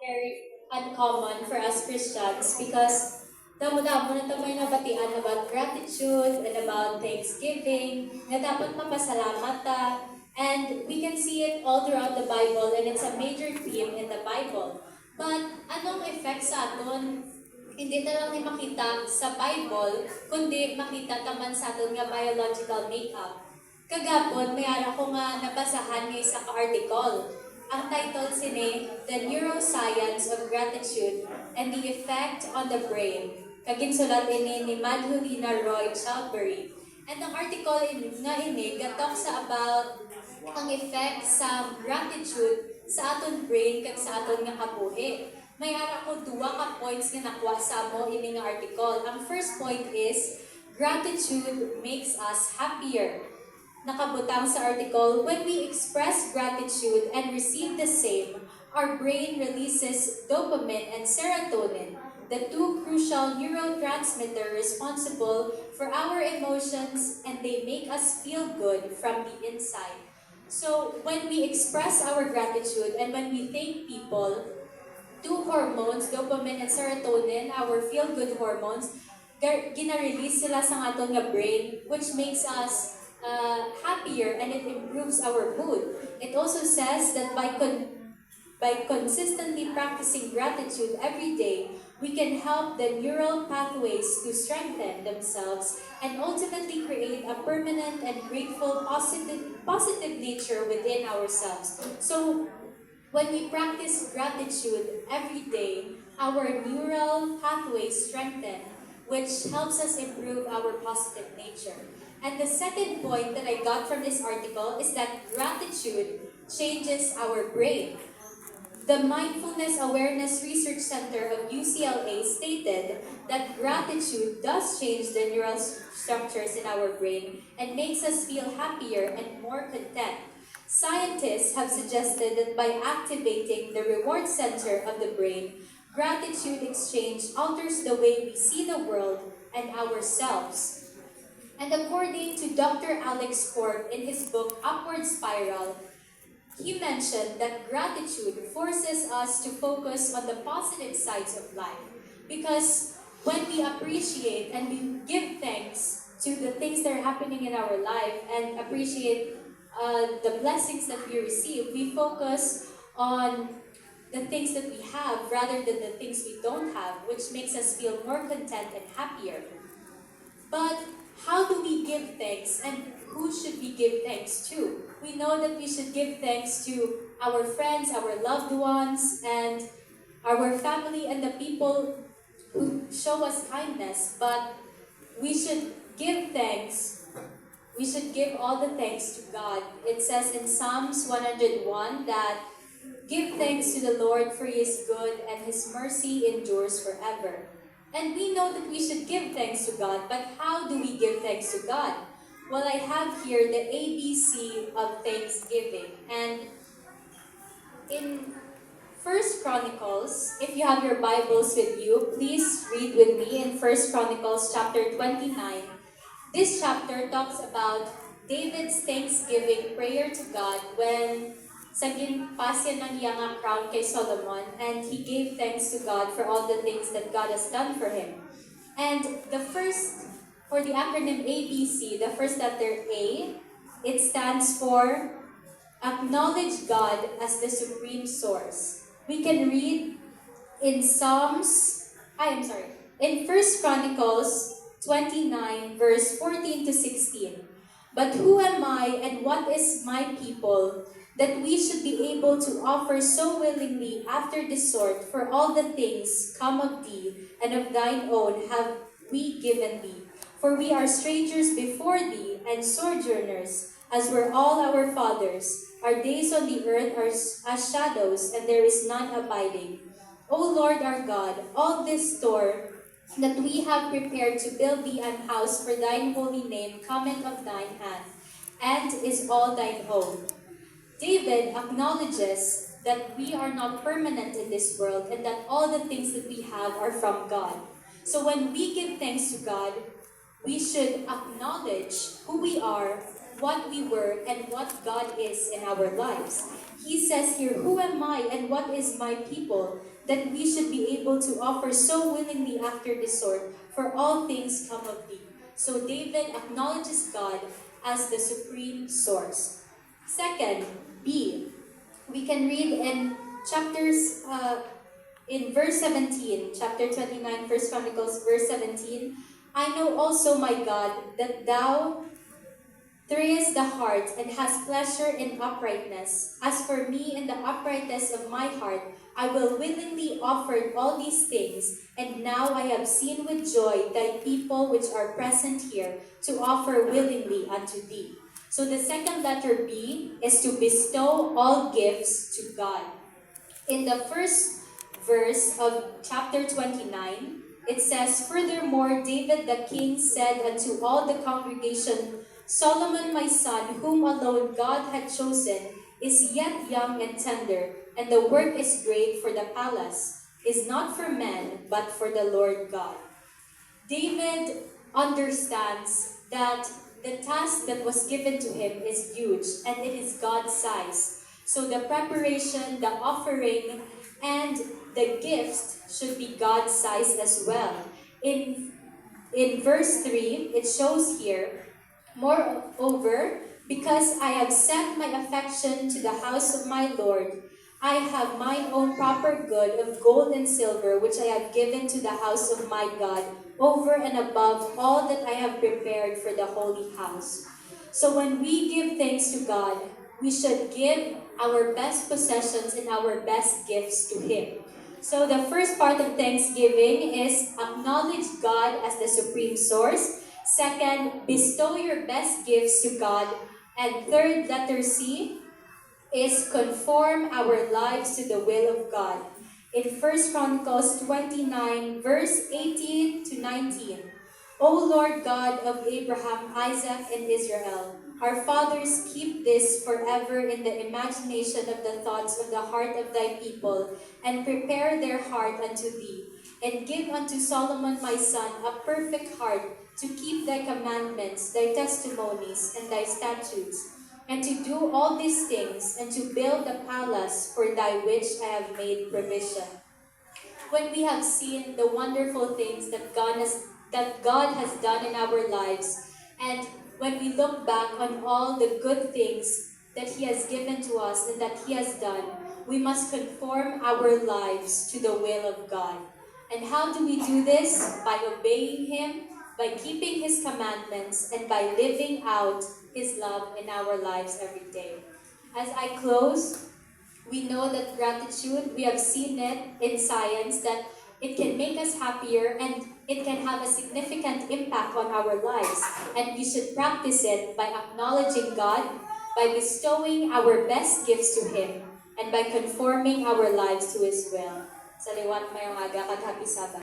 very uncommon for us Christians because damo-damo na ito may nabatian about gratitude and about thanksgiving na dapat mapasalamat ta. And we can see it all throughout the Bible and it's a major theme in the Bible. But anong effect sa aton? Hindi na lang ni makita sa Bible, kundi makita taman sa aton nga biological makeup. Kagapon, may ara ko nga nabasahan nga sa article. Ang title sini, The Neuroscience of Gratitude and the Effect on the Brain. Kaginsulat ini ni Madhurina Roy Chowdhury. And ang article nga ini, gatok sa about ang effect sa gratitude sa aton brain kag sa aton nga kabuhi. May ara ko duwa ka points nga nakuha sa mo ini nga article. Ang first point is, gratitude makes us happier. Nakabutang sa article, when we express gratitude and receive the same, our brain releases dopamine and serotonin, the two crucial neurotransmitters responsible for our emotions, and they make us feel good from the inside. So, when we express our gratitude and when we thank people, two hormones, dopamine and serotonin, our feel-good hormones, gina-release sila sa aton nga brain, which makes us happier and it improves our mood. It also says that by consistently practicing gratitude every day, we can help the neural pathways to strengthen themselves and ultimately create a permanent and grateful positive nature within ourselves. So, when we practice gratitude every day, our neural pathways strengthen, which helps us improve our positive nature. And the second point that I got from this article is that gratitude changes our brain. The Mindfulness Awareness Research Center of UCLA stated that gratitude does change the neural structures in our brain and makes us feel happier and more content. Scientists have suggested that by activating the reward center of the brain, gratitude exchange alters the way we see the world and ourselves. And according to Dr. Alex Korb in his book Upward Spiral, he mentioned that gratitude forces us to focus on the positive sides of life. Because when we appreciate and we give thanks to the things that are happening in our life and appreciate the blessings that we receive, we focus on the things that we have rather than the things we don't have, which makes us feel more content and happier. But how do we give thanks and who should we give thanks to? We know that we should give thanks to our friends, our loved ones, and our family and the people who show us kindness, but we should give thanks. We should give all the thanks to God. It says in Psalms 101 that give thanks to the Lord for He is good and His mercy endures forever. And we know that we should give thanks to God, but how do we give thanks to God? Well, I have here the ABC of thanksgiving. And in First Chronicles, if you have your Bibles with you, please read with me in First Chronicles chapter 29. This chapter talks about David's thanksgiving prayer to God when sa ginpasya ng iyang crown kay Solomon, and he gave thanks to God for all the things that God has done for him. And for the acronym ABC, the first letter A, it stands for acknowledge God as the supreme source. We can read in in First Chronicles 29, verse 14 to 16. But who am I and what is my people, that we should be able to offer so willingly after this sort, for all the things come of thee, and of thine own have we given thee. For we are strangers before thee, and sojourners, as were all our fathers. Our days on the earth are as shadows, and there is none abiding. O Lord our God, all this store that we have prepared to build thee an house for thine holy name cometh of thine hand, and is all thine own. David acknowledges that we are not permanent in this world and that all the things that we have are from God. So when we give thanks to God, we should acknowledge who we are, what we were, and what God is in our lives. he says here, "Who am I and what is my people, that we should be able to offer so willingly after this sort? For all things come of thee." So David acknowledges God as the supreme source. Second, B. We can read in in verse 17, chapter 29, First Chronicles, verse 17, "I know also, my God, that thou triest the heart and hast pleasure in uprightness. As for me, in the uprightness of my heart, I will willingly offer all these things. And now I have seen with joy thy people which are present here to offer willingly unto thee." So the second letter B is to bestow all gifts to God. In the first verse of chapter 29, it says, "Furthermore, David the king said unto all the congregation, Solomon my son, whom alone God had chosen, is yet young and tender, and the work is great, for the palace is not for men, but for the Lord God." David understands that the task that was given to him is huge, and it is God's size. So the preparation, the offering, and the gifts should be God's size as well. In verse 3, it shows here, "Moreover, because I have set my affection to the house of my Lord, I have mine own proper good of gold and silver, which I have given to the house of my God, over and above all that I have prepared for the holy house." So when we give thanks to God, we should give our best possessions and our best gifts to Him. So the first part of thanksgiving is acknowledge God as the supreme source. Second, bestow your best gifts to God. And third, letter C, is conform our lives to the will of God. In 1 Chronicles 29, verse 18 to 19, "O Lord God of Abraham, Isaac, and Israel, our fathers, keep this forever in the imagination of the thoughts of the heart of thy people, and prepare their heart unto thee. And give unto Solomon my son a perfect heart to keep thy commandments, thy testimonies, and thy statutes, and to do all these things, and to build the palace for thy which I have made provision." When we have seen the wonderful things that God has done in our lives, and when we look back on all the good things that He has given to us and that He has done, we must conform our lives to the will of God. And how do we do this? By obeying Him, by keeping His commandments, and by living out His love in our lives every day. As I close, we know that gratitude, we have seen it in science, that it can make us happier and it can have a significant impact on our lives. And we should practice it by acknowledging God, by bestowing our best gifts to Him, and by conforming our lives to His will. Sa liwat mayong aga, kag happy Sabbath.